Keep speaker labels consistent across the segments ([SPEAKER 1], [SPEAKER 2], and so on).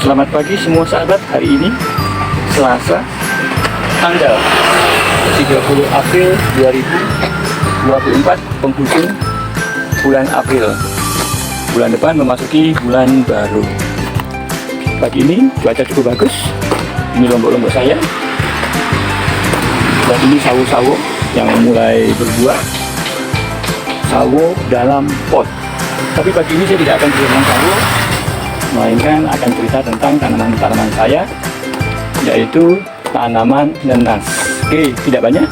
[SPEAKER 1] Selamat pagi semua sahabat. Hari ini Selasa tanggal 30 April 2024, penghujung bulan April. Bulan depan memasuki bulan baru. Pagi ini cuaca cukup bagus. Ini lombok-lombok saya. Dan ini sawo-sawo yang mulai berbuah. Sawo dalam pot. Tapi pagi ini saya tidak akan cerita tentang sawo, melainkan akan cerita tentang tanaman-tanaman saya, yaitu tanaman nenas. Oke, tidak banyak,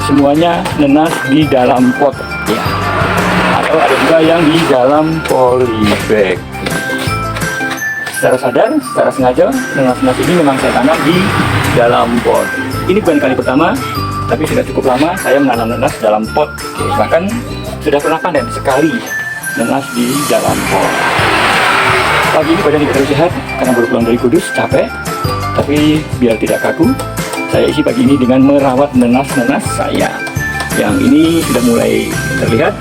[SPEAKER 1] semuanya nenas di dalam pot, ya. Atau ada juga yang di dalam polybag. Secara sadar, secara sengaja, nenas-nenas ini memang saya tanam di dalam pot. Ini bukan kali pertama, tapi sudah cukup lama saya menanam nenas dalam pot. Oke, bahkan sudah pernah panen sekali nenas di dalam pot. Pagi ini badan tidak terlalu sehat karena baru pulang dari Kudus, capek. Tapi biar tidak kaku, saya isi pagi ini dengan merawat nenas-nenas saya. Yang ini sudah mulai terlihat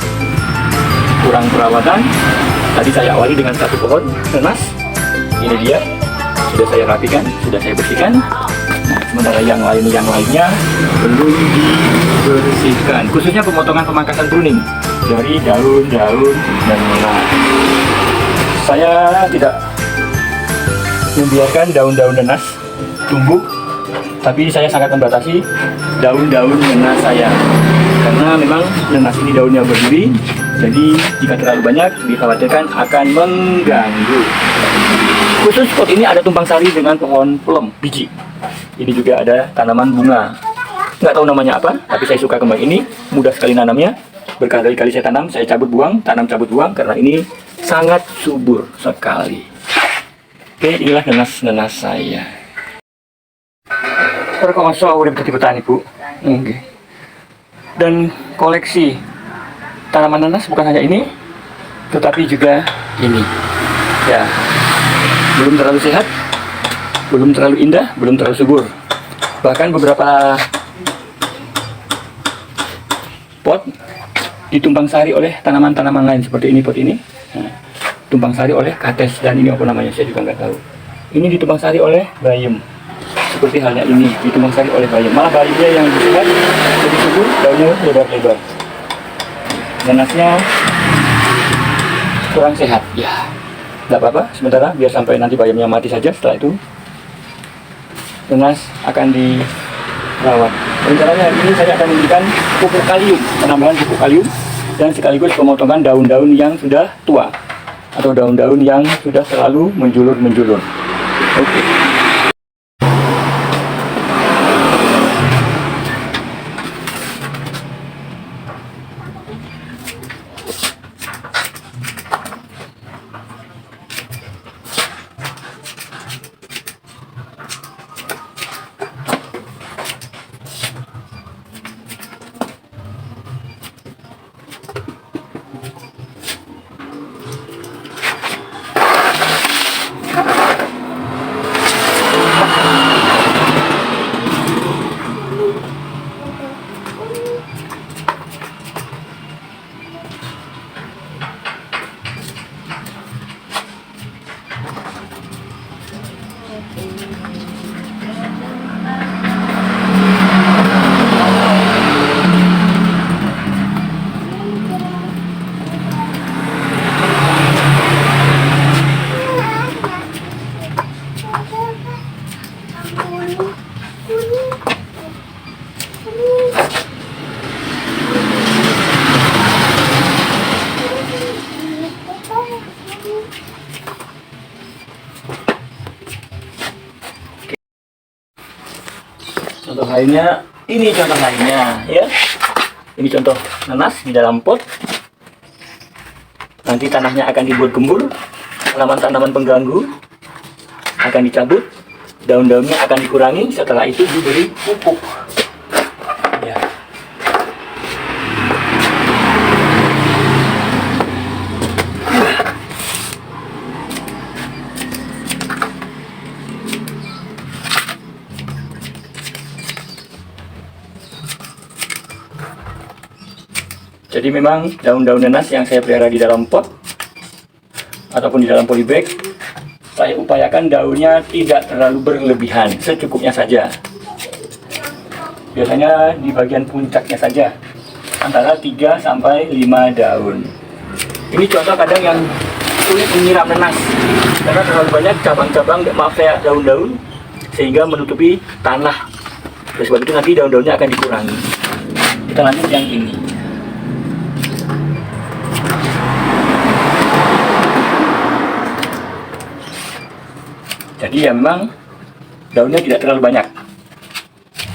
[SPEAKER 1] kurang perawatan. Tadi saya awali dengan satu pohon nenas. Ini dia, sudah saya rapikan, sudah saya bersihkan. Nah, sementara yang lainnya belum dibersihkan. Khususnya pemotongan pemangkasan pruning dari daun-daun nenas. Saya tidak membiarkan daun-daun nenas tumbuh, tapi saya sangat membatasi daun-daun nenas saya, karena memang nenas ini daunnya berduri, jadi jika terlalu banyak dikhawatirkan akan mengganggu. Khusus pot ini ada tumpang sari dengan pohon plum biji. Ini juga ada tanaman bunga, nggak tahu namanya apa, tapi saya suka kembang ini, mudah sekali nanamnya. Berkali-kali saya tanam, saya cabut buang, tanam cabut buang, karena ini sangat subur sekali. Oke, inilah nenas-nenas saya. Perkoso urip dadi petani, Bu. Oke. Dan koleksi tanaman nenas bukan hanya ini, tetapi juga ini. Ya, belum terlalu sehat, belum terlalu indah, belum terlalu subur. Bahkan beberapa pot ditumpang sari oleh tanaman-tanaman lain seperti ini, pot ini. Nah, tumpang sari oleh kates, dan ini apa namanya saya juga nggak tahu. Ini ditumpang sari oleh bayem, seperti halnya ini ditumpang sari oleh bayem. Malah bayemnya yang lebih sehat, lebih subur, daunnya lebar-lebar. Nenasnya kurang sehat, ya nggak apa-apa. Sementara biar sampai nanti bayemnya mati saja. Setelah itu nenas akan dirawat. Rencananya hari ini saya akan memberikan pupuk kalium, penambahan pupuk kalium, dan sekaligus pemotongan daun-daun yang sudah tua atau daun-daun yang sudah terlalu menjulur-menjulur. Oke. Contoh lainnya, ini contoh lainnya, ya. Ini contoh nanas di dalam pot. Nanti tanahnya akan dibuat gembur, tanaman-tanaman pengganggu akan dicabut, daun-daunnya akan dikurangi. Setelah itu diberi pupuk. Ya. Jadi memang daun-daun nenas yang saya pelihara di dalam pot ataupun di dalam polybag saya upayakan daunnya tidak terlalu berlebihan, secukupnya saja. Biasanya di bagian puncaknya saja, antara 3 sampai 5 daun. Ini contoh kadang yang sulit menyiram nenas, karena terlalu banyak cabang-cabang, maaf saya, daun-daun, sehingga menutupi tanah. Oleh sebab itu nanti daun-daunnya akan dikurangi. Kita lanjut yang ini. Jadi ya memang daunnya tidak terlalu banyak.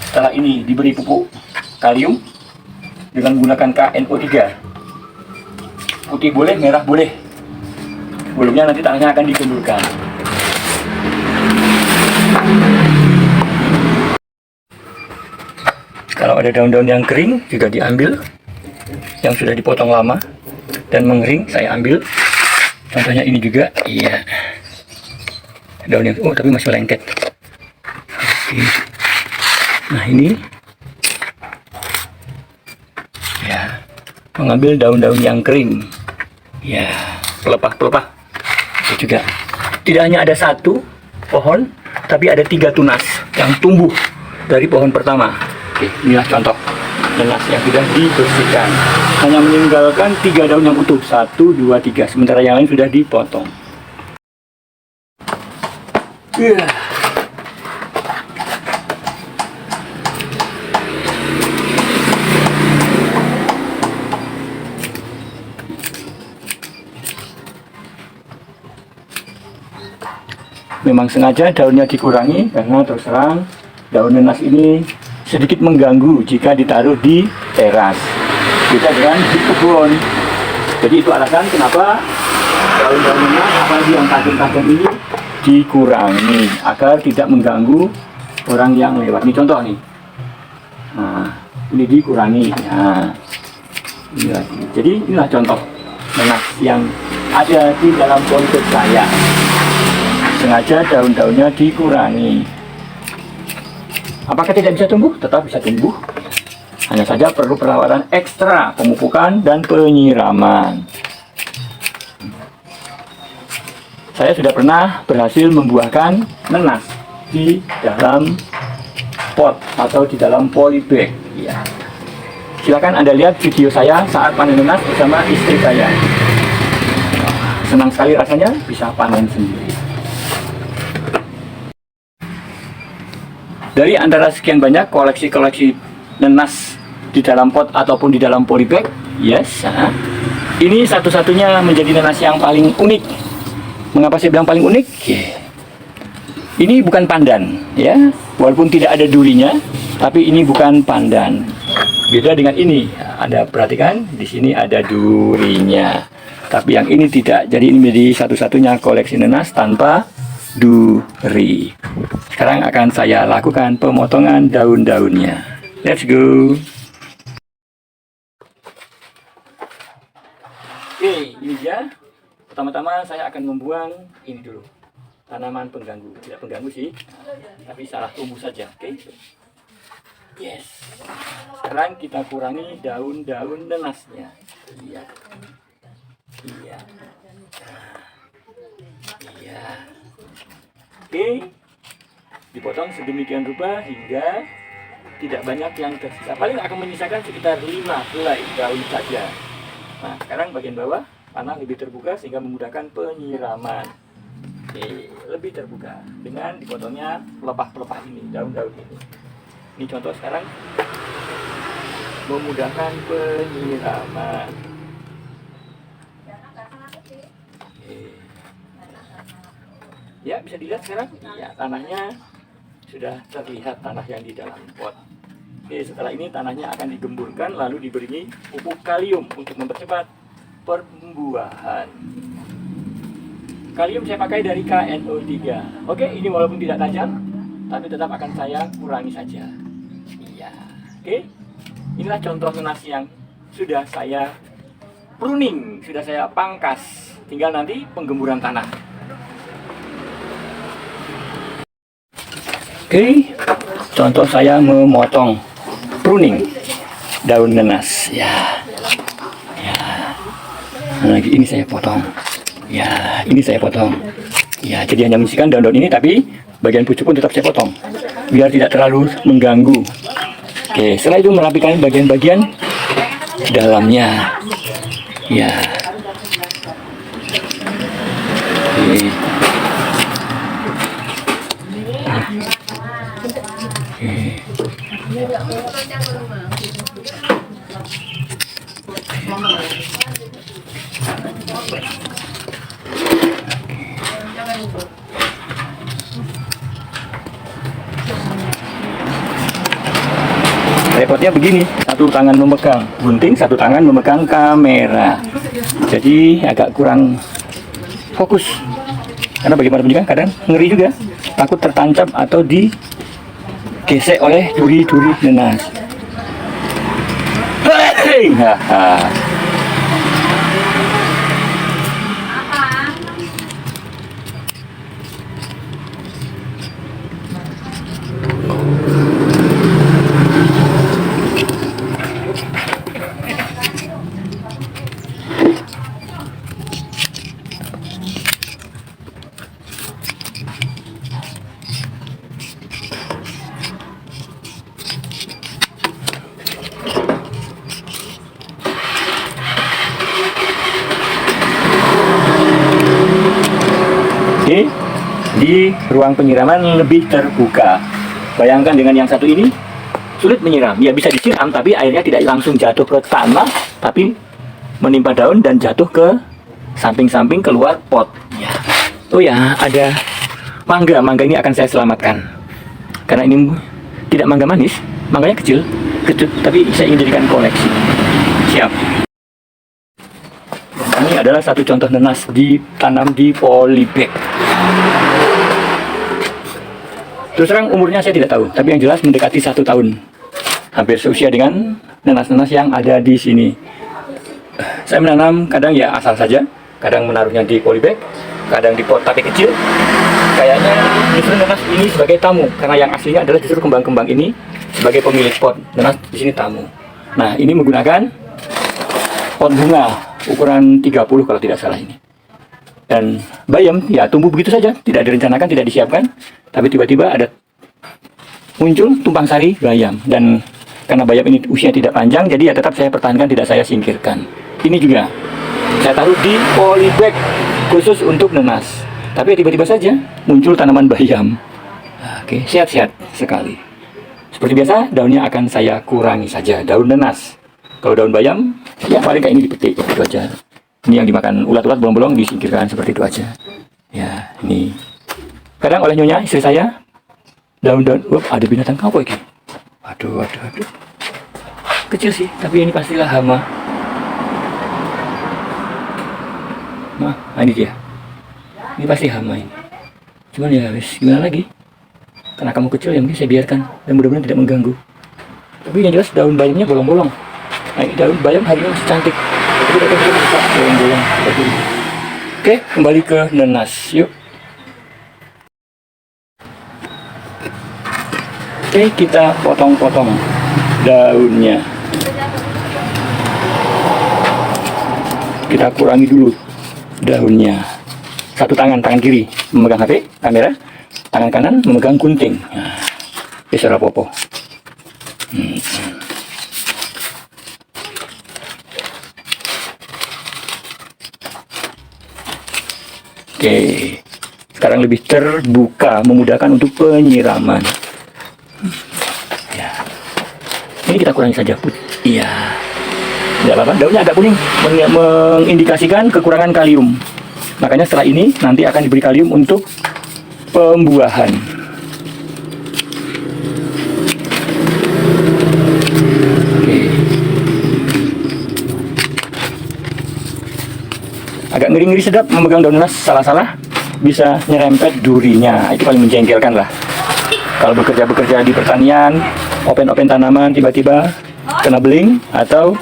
[SPEAKER 1] Setelah ini diberi pupuk kalium dengan menggunakan KNO3. Putih boleh, merah boleh. Sebelumnya nanti tanahnya akan digemburkan. Kalau ada daun-daun yang kering juga diambil, yang sudah dipotong lama dan mengering saya ambil. Contohnya ini juga, iya. Daun yang tapi masih lengket. Oke. Nah ini ya, mengambil daun-daun yang kering ya, pelepah-pelepah. Itu juga tidak hanya ada satu pohon, tapi ada 3 tunas yang tumbuh dari pohon pertama. Oke, inilah contoh nenas yang sudah dibersihkan, hanya meninggalkan 3 daun yang utuh, 1, 2, 3, sementara yang lain sudah dipotong. Memang sengaja daunnya dikurangi karena terus terang daun nenas ini sedikit mengganggu jika ditaruh di teras, beda dengan di kebun. Jadi itu alasan kenapa daun-daun nenas apalagi yang tajam-tajam ini dikurangi agar tidak mengganggu orang yang lewat. Ini contoh nih. Nah, ini dikurangi. Nah, ini lagi. Jadi inilah contoh nenas yang ada di dalam konsep saya. Sengaja daun-daunnya dikurangi. Apakah tidak bisa tumbuh? Tetap bisa tumbuh. Hanya saja perlu perawatan ekstra, pemupukan dan penyiraman. Saya sudah pernah berhasil membuahkan nenas di dalam pot atau di dalam polybag. Ya. Silakan Anda lihat video saya saat panen nenas bersama istri saya. Senang sekali rasanya bisa panen sendiri. Dari antara sekian banyak koleksi-koleksi nenas di dalam pot ataupun di dalam polybag, yes, ini satu-satunya menjadi nenas yang paling unik. Mengapa saya bilang paling unik? Ini bukan pandan, ya, walaupun tidak ada durinya, tapi ini bukan pandan. Beda dengan ini, Anda perhatikan di sini ada durinya, tapi yang ini tidak. Jadi ini menjadi satu-satunya koleksi nenas tanpa duri. Sekarang akan saya lakukan pemotongan daun-daunnya. Let's go. Oke, ini dia. Pertama-tama saya akan membuang ini dulu, tanaman pengganggu. Tidak pengganggu sih, tapi salah tumbuh saja. Oke. Yes. Sekarang kita kurangi daun-daun nenasnya. Iya. Iya. Iya. Oke. Dipotong sedemikian rupa hingga tidak banyak yang tersisa. Paling akan menyisakan sekitar 5 helai daun saja. Nah, sekarang bagian bawah tanah lebih terbuka sehingga memudahkan penyiraman. Oke, lebih terbuka dengan dipotongnya pelepah-pelepah ini, daun-daun ini. Ini contoh sekarang memudahkan penyiraman. Oke. Ya, bisa dilihat sekarang. Ya, tanahnya sudah terlihat, tanah yang di dalam pot. Oke, setelah ini tanahnya akan digemburkan lalu diberi pupuk kalium untuk mempercepat pertumbuhan. Kalium saya pakai dari KNO3. Oke, ini walaupun tidak tajam, tapi tetap akan saya kurangi saja. Iya. Oke, inilah contoh nenas yang sudah saya pruning, sudah saya pangkas. Tinggal nanti penggemburan tanah. Oke, contoh saya memotong, pruning daun nenas. Ya. Nah, lagi ini saya potong. Ya, ini saya potong. Ya, jadi hanya menyisikan daun-daun ini, tapi bagian pucuk pun tetap saya potong biar tidak terlalu mengganggu. Oke, setelah itu merapikan bagian-bagian dalamnya. Ya. Oke. Repotnya begini, satu tangan memegang gunting, satu tangan memegang kamera, jadi agak kurang fokus. Karena bagaimana pun juga kadang ngeri juga, takut tertancap atau digesek oleh duri-duri nenas. Hei, haha. Di ruang penyiraman lebih terbuka. Bayangkan dengan yang satu ini sulit menyiram. Ya bisa disiram, tapi airnya tidak langsung jatuh ke tanah, tapi menimpa daun dan jatuh ke samping-samping keluar pot. Ya. Oh ya, ada mangga. Mangga ini akan saya selamatkan. Karena ini tidak mangga manis, mangganya kecil, tapi saya ingin jadikan koleksi. Siap. Ini adalah satu contoh nenas ditanam di polybag. Terus terang umurnya saya tidak tahu, tapi yang jelas mendekati 1 tahun. Hampir seusia dengan nenas-nenas yang ada di sini. Saya menanam kadang ya asal saja, kadang menaruhnya di polybag, kadang di pot tapi kecil. Kayaknya justru nenas ini sebagai tamu, karena yang aslinya adalah justru kembang-kembang ini sebagai pemilik pot. Nenas di sini tamu. Nah, ini menggunakan pot bunga ukuran 30 kalau tidak salah ini. Dan bayam ya tumbuh begitu saja, tidak direncanakan, tidak disiapkan, tapi tiba-tiba ada muncul tumpang sari bayam. Dan karena bayam ini usia tidak panjang, jadi ya tetap saya pertahankan, tidak saya singkirkan. Ini juga saya taruh di polybag khusus untuk nenas, tapi tiba-tiba saja muncul tanaman bayam. Oke, sehat-sehat sekali. Seperti biasa, daunnya akan saya kurangi saja, daun nenas. Kalau daun bayam, ya paling kayak ini dipetik, itu aja. Ini yang dimakan ulat-ulat, bolong-bolong disingkirkan seperti itu aja. Ya, ini. Kadang oleh nyonya istri saya, daun-daun, ada binatang kampung ini. Aduh. Kecil sih, tapi ini pastilah hama. Nah, ini dia. Ini pasti hama ini. Cuman ya, gimana lagi? Karena kamu kecil ya mungkin saya biarkan dan mudah-mudahan tidak mengganggu. Tapi yang jelas daun bayamnya bolong-bolong. Nah, ini daun bayam hari ini masih cantik. Bolong-bolong. Oke, kembali ke nenas. Yuk. Oke, kita potong-potong daunnya. Kita kurangi dulu daunnya. Satu tangan kiri memegang HP, kamera. Tangan kanan memegang gunting. Nah, bisa rapopo. Oke, sekarang lebih terbuka, memudahkan untuk penyiraman. Ya. Ini kita kurangi saja, Put. Iya. Tidak apa-apa, daunnya agak kuning, mengindikasikan kekurangan kalium. Makanya setelah ini nanti akan diberi kalium untuk pembuahan. Oke. Agak ngeri-ngeri sedap memegang daun nenas, salah-salah bisa nyerempet durinya. Itu paling menjengkelkan lah. Kalau bekerja di pertanian, open tanaman, tiba-tiba kena beling atau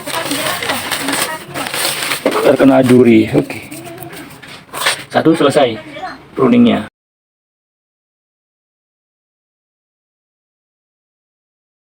[SPEAKER 1] terkena duri. Oke. Satu selesai pruningnya.